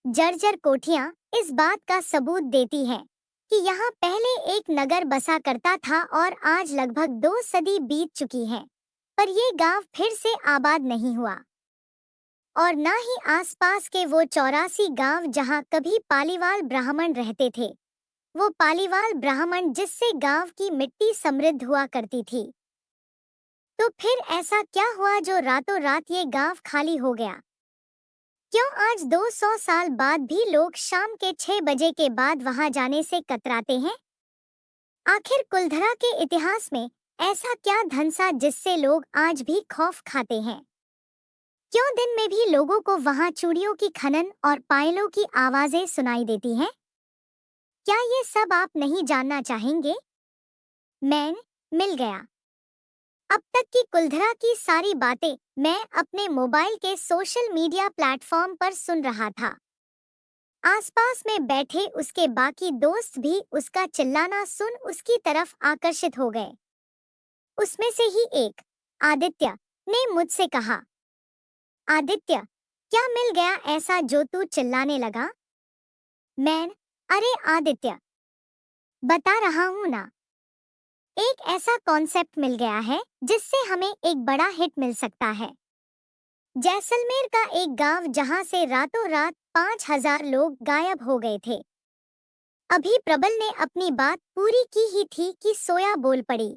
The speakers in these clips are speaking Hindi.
जर्जर कोठियां इस बात का सबूत देती हैं कि यहाँ पहले एक नगर बसा करता था और आज लगभग 2 सदी बीत चुकी हैं, पर ये गांव फिर से आबाद नहीं हुआ और ना ही आसपास के वो 84 गांव जहाँ कभी पालीवाल ब्राह्मण रहते थे। वो पालीवाल ब्राह्मण जिससे गांव की मिट्टी समृद्ध हुआ करती थी। तो फिर ऐसा क्या हुआ जो रातों रात ये गांव खाली हो गया? क्यों आज 200 साल बाद भी लोग शाम के 6 बजे के बाद वहां जाने से कतराते हैं? आखिर कुलधरा के इतिहास में ऐसा क्या धंसा जिससे लोग आज भी खौफ खाते हैं? क्यों दिन में भी लोगों को वहां चूड़ियों की खनन और पायलों की आवाजें सुनाई देती हैं? क्या ये सब आप नहीं जानना चाहेंगे? मैं मिल गया। अब तक की कुलधरा की सारी बातें मैं अपने मोबाइल के सोशल मीडिया प्लेटफॉर्म पर सुन रहा था। आसपास में बैठे उसके बाकी दोस्त भी उसका चिल्लाना सुन उसकी तरफ आकर्षित हो गए। उसमें से ही एक, आदित्य, ने मुझसे कहा, आदित्य, क्या मिल गया ऐसा जो तू चिल्लाने लगा? मैं, अरे आदित्य, बता रहा हूं ना, एक ऐसा कॉन्सेप्ट मिल गया है जिससे हमें एक बड़ा हिट मिल सकता है। जैसलमेर का एक गांव जहां से रातों रात 5,000 लोग गायब हो गए थे। अभी प्रबल ने अपनी बात पूरी की ही थी कि सोया बोल पड़ी।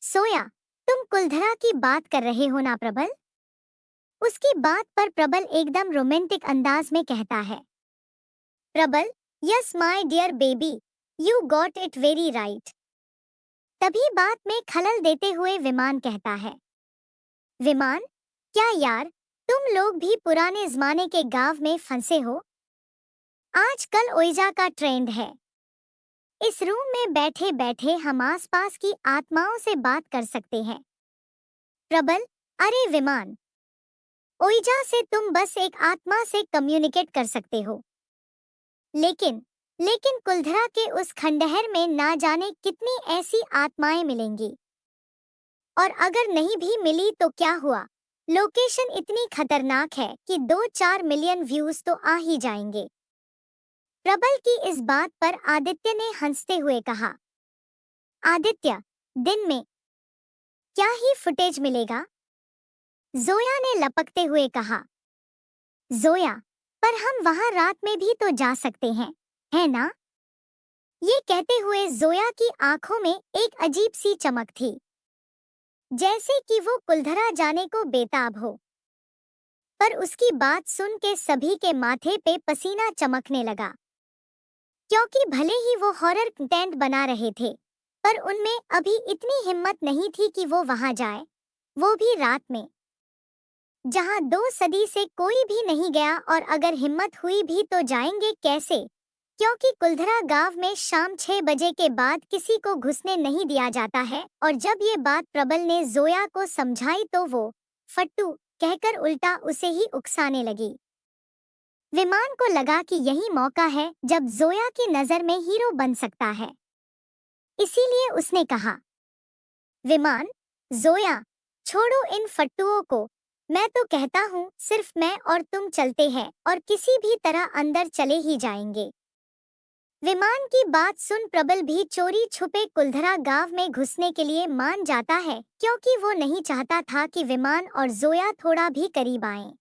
सोया, तुम कुलधरा की बात कर रहे हो ना प्रबल? उसकी बात पर प्रबल एकदम रोमांटिक अंदाज में कहता है, Prabal, yes my dear baby, you got it very right. तभी बात में खलल देते हुए विमान कहता है, विमान, क्या यार, तुम लोग भी पुराने जमाने के गांव में फंसे हो? आजकल ओइजा का ट्रेंड है। इस रूम में बैठे बैठे हम आसपास की आत्माओं से बात कर सकते हैं। प्रबल, अरे विमान, ओइजा से तुम बस एक आत्मा से कम्युनिकेट कर सकते हो। लेकिन लेकिन कुलधरा के उस खंडहर में ना जाने कितनी ऐसी आत्माएं मिलेंगी। और अगर नहीं भी मिली तो क्या हुआ? लोकेशन इतनी खतरनाक है कि 2-4 मिलियन व्यूज तो आ ही जाएंगे। प्रबल की इस बात पर आदित्य ने हंसते हुए कहा, आदित्य, दिन में क्या ही फुटेज मिलेगा? जोया ने लपकते हुए कहा, जोया, पर हम वहां रात में भी तो जा सकते हैं, है ना? ये कहते हुए जोया की आंखों में एक अजीब सी चमक थी, जैसे कि वो कुलधरा जाने को बेताब हो। पर उसकी बात सुन के सभी के माथे पे पसीना चमकने लगा, क्योंकि भले ही वो हॉरर कंटेंट बना रहे थे, पर उनमें अभी इतनी हिम्मत नहीं थी कि वो वहां जाए, वो भी रात में, जहां 2 सदी से कोई भी नहीं गया। और अगर हिम्मत हुई भी तो जाएंगे कैसे? क्योंकि कुलधरा गांव में शाम 6 बजे के बाद किसी को घुसने नहीं दिया जाता है। और जब ये बात प्रबल ने जोया को समझाई तो वो फट्टू कहकर उल्टा उसे ही उकसाने लगी। विमान को लगा कि यही मौका है जब जोया की नजर में हीरो बन सकता है। इसीलिए उसने कहा, विमान, जोया, छोड़ो इन फट्टुओं को। मैं तो कहता हूँ सिर्फ मैं और तुम चलते हैं और किसी भी तरह अंदर चले ही जाएंगे। विमान की बात सुन प्रबल भी चोरी छुपे कुलधरा गांव में घुसने के लिए मान जाता है, क्योंकि वो नहीं चाहता था कि विमान और जोया थोड़ा भी करीब आएं।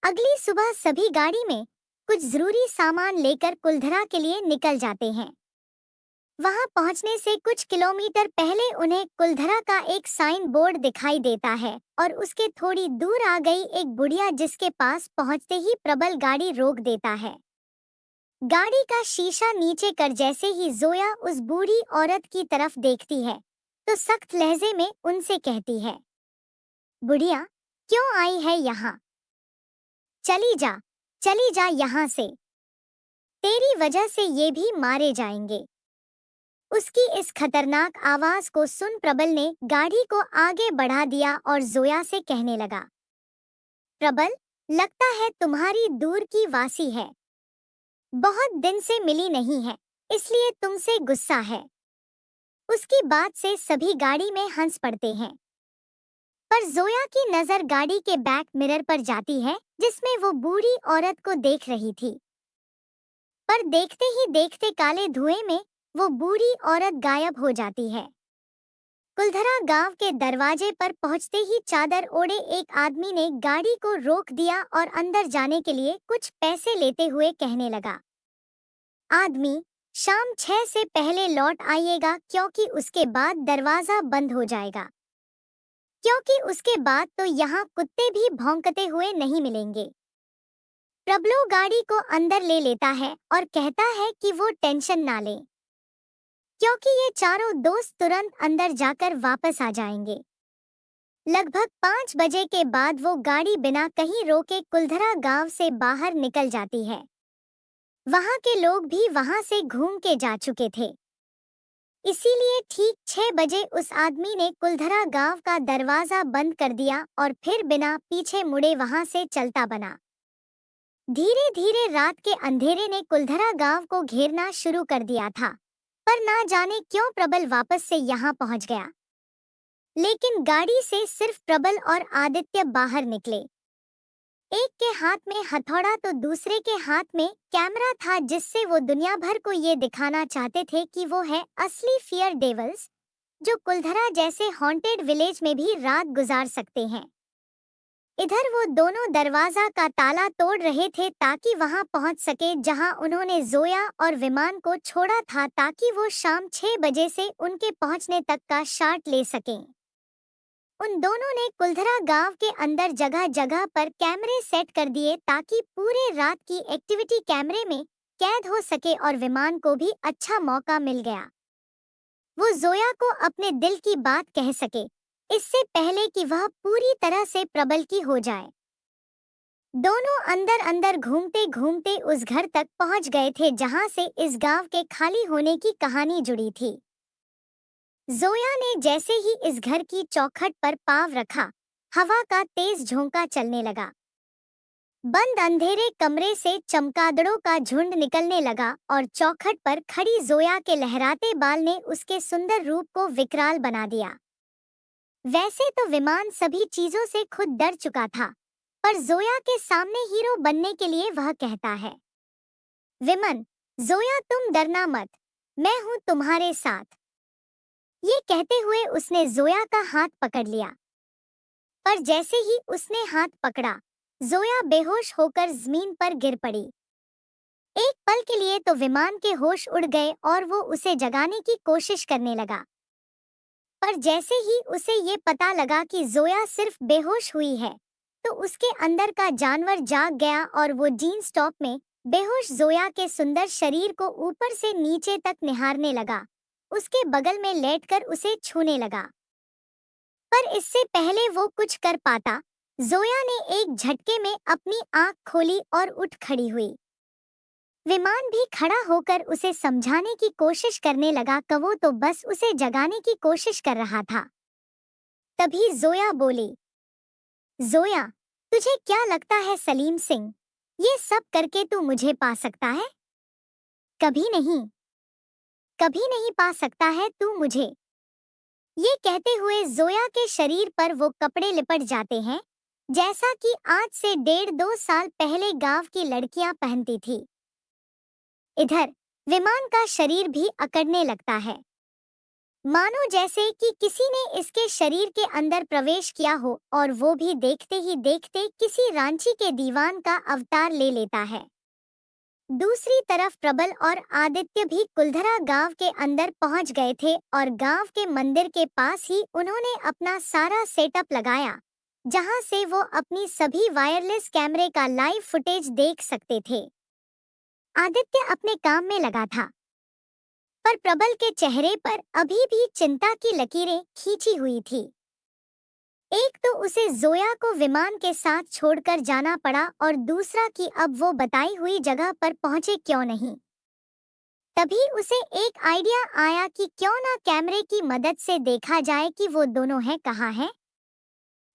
अगली सुबह सभी गाड़ी में कुछ जरूरी सामान लेकर कुलधरा के लिए निकल जाते हैं। वहां पहुंचने से कुछ किलोमीटर पहले उन्हें कुलधरा का एक साइन बोर्ड दिखाई देता है और उसके थोड़ी दूर आ गई एक बुढ़िया, जिसके पास पहुंचते ही प्रबल गाड़ी रोक देता है। गाड़ी का शीशा नीचे कर जैसे ही जोया उस बूढ़ी औरत की तरफ देखती है तो सख्त लहजे में उनसे कहती है, बुढ़िया, क्यों आई है यहाँ? चली जा यहाँ से, तेरी वजह से ये भी मारे जाएंगे। उसकी इस खतरनाक आवाज को सुन प्रबल ने गाड़ी को आगे बढ़ा दिया और जोया से कहने लगा, प्रबल, लगता है तुम्हारी दूर की वासी है, बहुत दिन से मिली नहीं है, इसलिए तुमसे गुस्सा है। उसकी बात से सभी गाड़ी में हंस पड़ते हैं, पर जोया की नजर गाड़ी के बैक मिरर पर जाती है जिसमें वो बूढ़ी औरत को देख रही थी। पर देखते ही देखते काले धुएं में वो बूढ़ी औरत गायब हो जाती है। कुलधरा गांव के दरवाजे पर पहुंचते ही चादर ओढ़े एक आदमी ने गाड़ी को रोक दिया और अंदर जाने के लिए कुछ पैसे लेते हुए कहने लगा, आदमी, शाम 6 से पहले लौट आइएगा क्योंकि उसके बाद दरवाजा बंद हो जाएगा। क्योंकि उसके बाद तो यहाँ कुत्ते भी भौंकते हुए नहीं मिलेंगे। प्रबलो गाड़ी को अंदर ले लेता है और कहता है कि वो टेंशन ना ले, क्योंकि ये चारों दोस्त तुरंत अंदर जाकर वापस आ जाएंगे। लगभग 5 बजे के बाद वो गाड़ी बिना कहीं रोके कुलधरा गांव से बाहर निकल जाती है। वहां के लोग भी वहां से घूम के जा चुके थे। इसीलिए ठीक 6 बजे उस आदमी ने कुलधरा गांव का दरवाजा बंद कर दिया और फिर बिना पीछे मुड़े वहां से चलता बना। धीरे धीरे रात के अंधेरे ने कुलधरा गांव को घेरना शुरू कर दिया था, पर ना जाने क्यों प्रबल वापस से यहाँ पहुंच गया। लेकिन गाड़ी से सिर्फ प्रबल और आदित्य बाहर निकले। एक के हाथ में हथौड़ा तो दूसरे के हाथ में कैमरा था, जिससे वो दुनिया भर को ये दिखाना चाहते थे कि वो है असली फियर डेवल्स, जो कुलधरा जैसे हॉन्टेड विलेज में भी रात गुजार सकते हैं। इधर वो दोनों दरवाजा का ताला तोड़ रहे थे ताकि वहां पहुंच सके जहां उन्होंने जोया और विमान को छोड़ा था, ताकि वो शाम 6 बजे से उनके पहुंचने तक का शॉट ले सकें। उन दोनों ने कुलधरा गांव के अंदर जगह जगह पर कैमरे सेट कर दिए ताकि पूरे रात की एक्टिविटी कैमरे में कैद हो सके और विमान को भी अच्छा मौका मिल गया। वो जोया को अपने दिल की बात कह सके, इससे पहले कि वह पूरी तरह से प्रबल की हो जाए। दोनों अंदर अंदर घूमते घूमते उस घर तक पहुंच गए थे जहां से इस गांव के खाली होने की कहानी जुड़ी थी। जोया ने जैसे ही इस घर की चौखट पर पांव रखा, हवा का तेज झोंका चलने लगा। बंद अंधेरे कमरे से चमगादड़ों का झुंड निकलने लगा और चौखट पर खड़ी जोया के लहराते बाल ने उसके सुंदर रूप को विकराल बना दिया। वैसे तो विमान सभी चीजों से खुद डर चुका था, पर जोया के सामने हीरो बनने के लिए वह कहता है, विमन, जोया तुम डरना मत, मैं हूँ तुम्हारे साथ। ये कहते हुए उसने जोया का हाथ पकड़ लिया, पर जैसे ही उसने हाथ पकड़ा, जोया बेहोश होकर जमीन पर गिर पड़ी। एक पल के लिए तो विमान के होश उड़ गए और वो उसे जगाने की कोशिश करने लगा, पर जैसे ही उसे ये पता लगा कि जोया सिर्फ बेहोश हुई है, तो उसके अंदर का जानवर जाग गया और वो जीन्स टॉप में बेहोश जोया के सुंदर शरीर को ऊपर से नीचे तक निहारने लगा, उसके बगल में लेटकर उसे छूने लगा। पर इससे पहले वो कुछ कर पाता, जोया ने एक झटके में अपनी आंख खोली और उठ खड़ी हुई। विमान भी खड़ा होकर उसे समझाने की कोशिश करने लगा कि वो तो बस उसे जगाने की कोशिश कर रहा था। तभी जोया बोली, जोया, तुझे क्या लगता है सलीम सिंह, ये सब करके तू मुझे पा सकता है? कभी नहीं, कभी नहीं पा सकता है तू मुझे। ये कहते हुए जोया के शरीर पर वो कपड़े लिपट जाते हैं, जैसा कि आज से 1.5-2 साल पहले गांव की लड़कियां पहनती थी। इधर विमान का शरीर भी अकड़ने लगता है, मानो जैसे कि किसी ने इसके शरीर के अंदर प्रवेश किया हो, और वो भी देखते ही देखते किसी रांची के दीवान का अवतार ले लेता है। दूसरी तरफ प्रबल और आदित्य भी कुलधरा गांव के अंदर पहुंच गए थे और गांव के मंदिर के पास ही उन्होंने अपना सारा सेटअप लगाया, जहां से वो अपनी सभी वायरलेस कैमरे का लाइव फुटेज देख सकते थे। आदित्य अपने काम में लगा था, पर प्रबल के चेहरे पर अभी भी चिंता की लकीरें खींची हुई थी। एक तो उसे जोया को विमान के साथ छोड़कर जाना पड़ा और दूसरा कि अब वो बताई हुई जगह पर पहुंचे क्यों नहीं। तभी उसे एक आइडिया आया कि क्यों ना कैमरे की मदद से देखा जाए कि वो दोनों हैं कहाँ हैं।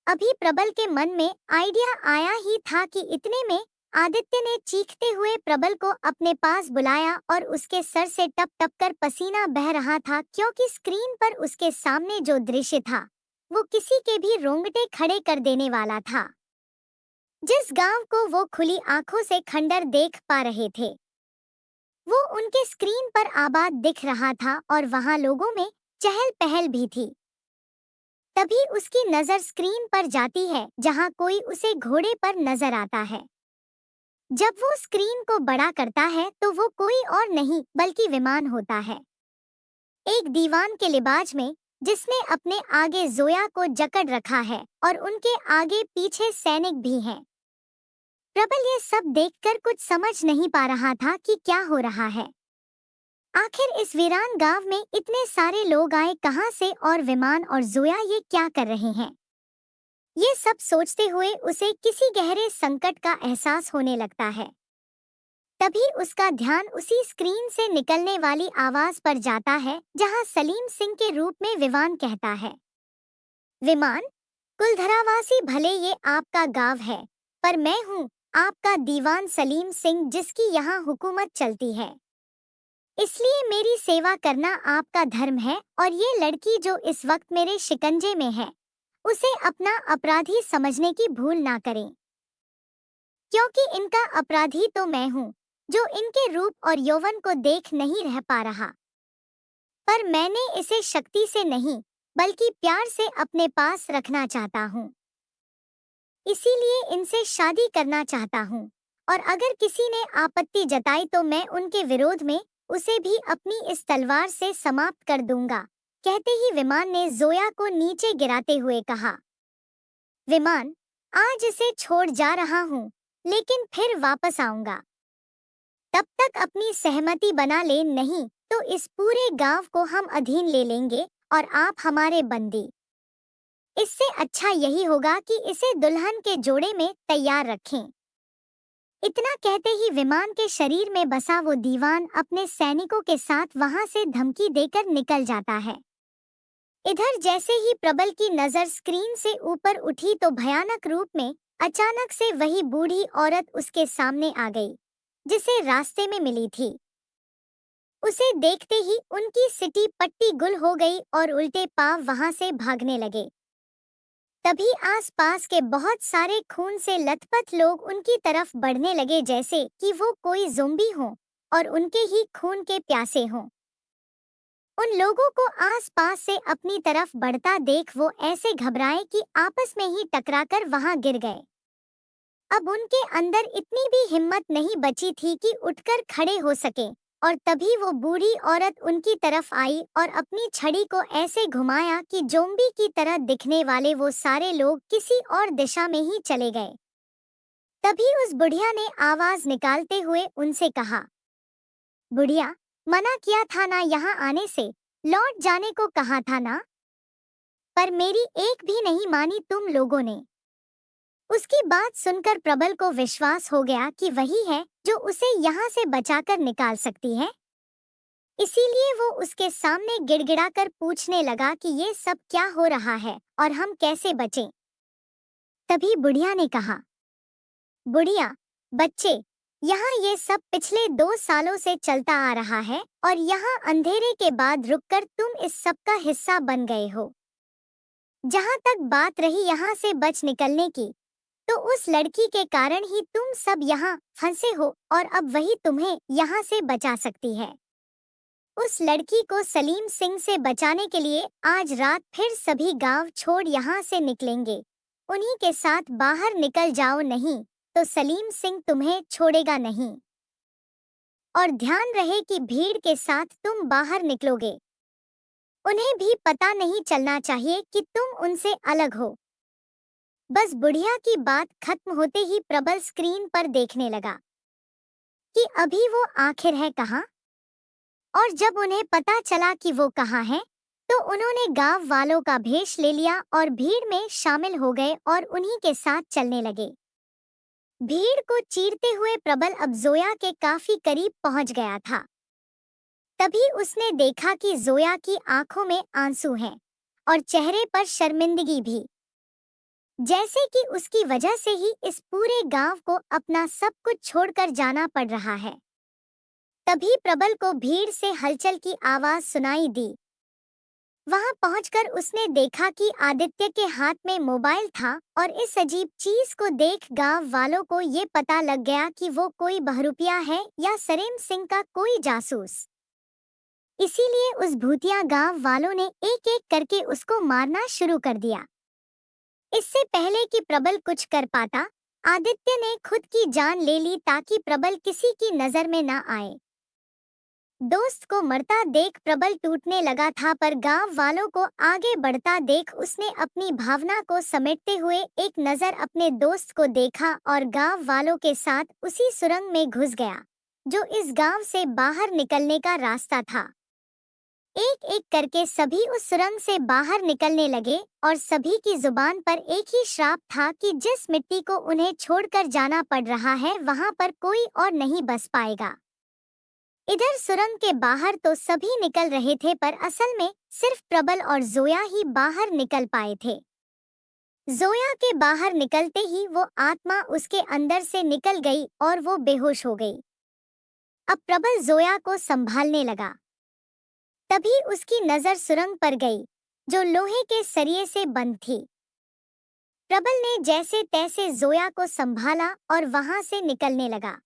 अभी प्रबल के मन में आइडिया आया ही था कि इतने में आदित्य ने चीखते हुए प्रबल को अपने पास बुलाया और उसके सर से टप टप कर पसीना बह रहा था, क्योंकि स्क्रीन पर उसके सामने जो दृश्य था वो किसी के भी रोंगटे खड़े कर देने वाला था। जिस गांव को वो खुली आंखों से खंडर देख पा रहे थे, वो उनके स्क्रीन पर आबाद दिख रहा था और वहां लोगों में चहल पहल भी थी। तभी उसकी नजर स्क्रीन पर जाती है जहां कोई उसे घोड़े पर नजर आता है। जब वो स्क्रीन को बड़ा करता है तो वो कोई और नहीं बल्कि विमान होता है, एक दीवान के लिबाज में, जिसने अपने आगे जोया को जकड़ रखा है और उनके आगे पीछे सैनिक भी हैं। प्रबल ये सब देखकर कुछ समझ नहीं पा रहा था कि क्या हो रहा है। आखिर इस वीरान गांव में इतने सारे लोग आए कहां से, और विमान और जोया ये क्या कर रहे हैं? ये सब सोचते हुए उसे किसी गहरे संकट का एहसास होने लगता है। तभी उसका ध्यान उसी स्क्रीन से निकलने वाली आवाज पर जाता है जहां सलीम सिंह के रूप में विमान कहता है, विमान, कुलधरावासी भले ये आपका गांव है, पर मैं हूँ आपका दीवान सलीम सिंह, जिसकी यहाँ हुकूमत चलती है। इसलिए मेरी सेवा करना आपका धर्म है, और ये लड़की जो इस वक्त मेरे शिकंजे में है, उसे अपना अपराधी समझने की भूल ना करें, क्योंकि इनका अपराधी तो मैं हूँ, जो इनके रूप और यौवन को देख नहीं रह पा रहा। पर मैंने इसे शक्ति से नहीं बल्कि प्यार से अपने पास रखना चाहता हूँ, इसीलिए इनसे शादी करना चाहता हूँ, और अगर किसी ने आपत्ति जताई तो मैं उनके विरोध में उसे भी अपनी इस तलवार से समाप्त कर दूंगा। कहते ही विमान ने जोया को नीचे गिराते हुए कहा, विमान, आज इसे छोड़ जा रहा हूँ, लेकिन फिर वापस आऊंगा। तब तक अपनी सहमति बना ले, नहीं तो इस पूरे गांव को हम अधीन ले लेंगे और आप हमारे बंदी। इससे अच्छा यही होगा कि इसे दुल्हन के जोड़े में तैयार रखें। इतना कहते ही विमान के शरीर में बसा वो दीवान अपने सैनिकों के साथ वहां से धमकी देकर निकल जाता है। इधर जैसे ही प्रबल की नजर स्क्रीन से ऊपर उठी तो भयानक रूप में अचानक से वही बूढ़ी औरत उसके सामने आ गई, जिसे रास्ते में मिली थी। उसे देखते ही उनकी सिटी पट्टी गुल हो गई और उल्टे पांव वहां से भागने लगे। तभी आसपास के बहुत सारे खून से लथपथ लोग उनकी तरफ बढ़ने लगे, जैसे कि वो कोई ज़ोंबी हों और उनके ही खून के प्यासे हों। उन लोगों को आसपास से अपनी तरफ बढ़ता देख वो ऐसे घबराए कि आपस में ही टकराकर वहां गिर गए। अब उनके अंदर इतनी भी हिम्मत नहीं बची थी कि उठकर खड़े हो सके, और तभी वो बूढ़ी औरत उनकी तरफ आई और अपनी छड़ी को ऐसे घुमाया कि जोम्बी की तरह दिखने वाले वो सारे लोग किसी और दिशा में ही चले गए। तभी उस बुढ़िया ने आवाज निकालते हुए उनसे कहा, बुढ़िया, मना किया था ना यहाँ आने से, लौट जाने को कहा था ना, पर मेरी एक भी नहीं मानी तुम लोगों ने। उसकी बात सुनकर प्रबल को विश्वास हो गया कि वही है जो उसे यहाँ से बचाकर निकाल सकती है। इसीलिए वो उसके सामने गिड़गिड़ाकर पूछने लगा कि ये सब क्या हो रहा है और हम कैसे बचें। तभी बुढ़िया ने कहा, बुढ़िया, बच्चे, यहाँ ये सब पिछले 2 सालों से चलता आ रहा है और यहाँ अंधेरे के बाद रुककर तुम इस सब का हिस्सा बन गए हो। जहाँ तक बात रही यहाँ से बच निकलने की, तो उस लड़की के कारण ही तुम सब यहाँ फंसे हो, और अब वही तुम्हें यहाँ से बचा सकती है। उस लड़की को सलीम सिंह से बचाने के लिए आज रात फिर सभी गांव छोड़ यहाँ से निकलेंगे। उन्हीं के साथ बाहर निकल जाओ, नहीं तो सलीम सिंह तुम्हें छोड़ेगा नहीं। और ध्यान रहे कि भीड़ के साथ तुम बाहर निकलोगे। उन्हें भी पता नहीं चलना चाहिए कि तुम उनसे अलग हो। बस बुढ़िया की बात खत्म होते ही प्रबल स्क्रीन पर देखने लगा कि अभी वो आखिर है कहाँ। और जब उन्हें पता चला कि वो कहाँ है, तो उन्होंने गांव वालों का भेष ले लिया और भीड़ में शामिल हो गए और उन्हीं के साथ चलने लगे। भीड़ को चीरते हुए प्रबल अब जोया के काफी करीब पहुंच गया था। तभी उसने देखा कि जोया की आंखों में आंसू हैं और चेहरे पर शर्मिंदगी भी, जैसे कि उसकी वजह से ही इस पूरे गांव को अपना सब कुछ छोड़कर जाना पड़ रहा है। तभी प्रबल को भीड़ से हलचल की आवाज सुनाई दी। वहां पहुंचकर उसने देखा कि आदित्य के हाथ में मोबाइल था और इस अजीब चीज को देख गांव वालों को ये पता लग गया कि वो कोई बहरूपिया है या सरेम सिंह का कोई जासूस। इसीलिए उस भूतिया गांव वालों ने एक एक करके उसको मारना शुरू कर दिया। इससे पहले कि प्रबल कुछ कर पाता, आदित्य ने खुद की जान ले ली ताकि प्रबल किसी की नजर में न आए। दोस्त को मरता देख प्रबल टूटने लगा था, पर गांव वालों को आगे बढ़ता देख उसने अपनी भावना को समेटते हुए एक नजर अपने दोस्त को देखा और गांव वालों के साथ उसी सुरंग में घुस गया जो इस गांव से बाहर निकलने का रास्ता था। एक एक करके सभी उस सुरंग से बाहर निकलने लगे और सभी की जुबान पर एक ही श्राप था कि जिस मिट्टी को उन्हें छोड़कर जाना पड़ रहा है वहां पर कोई और नहीं बस पाएगा। इधर सुरंग के बाहर तो सभी निकल रहे थे, पर असल में सिर्फ प्रबल और जोया ही बाहर निकल पाए थे। जोया के बाहर निकलते ही वो आत्मा उसके अंदर से निकल गई और वो बेहोश हो गई। अब प्रबल जोया को संभालने लगा। तभी उसकी नजर सुरंग पर गई जो लोहे के सरिये से बंद थी। प्रबल ने जैसे तैसे जोया को संभाला और वहां से निकलने लगा,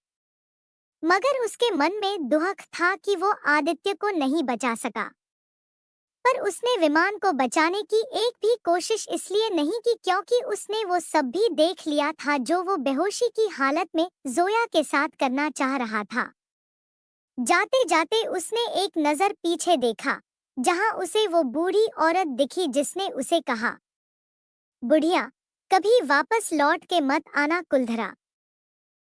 मगर उसके मन में दुख था कि वो आदित्य को नहीं बचा सका। पर उसने विमान को बचाने की एक भी कोशिश इसलिए नहीं की क्योंकि उसने वो सब भी देख लिया था जो वो बेहोशी की हालत में जोया के साथ करना चाह रहा था। जाते जाते उसने एक नजर पीछे देखा जहां उसे वो बूढ़ी औरत दिखी जिसने उसे कहा, बुढ़िया, कभी वापस लौट के मत आना कुलधरा।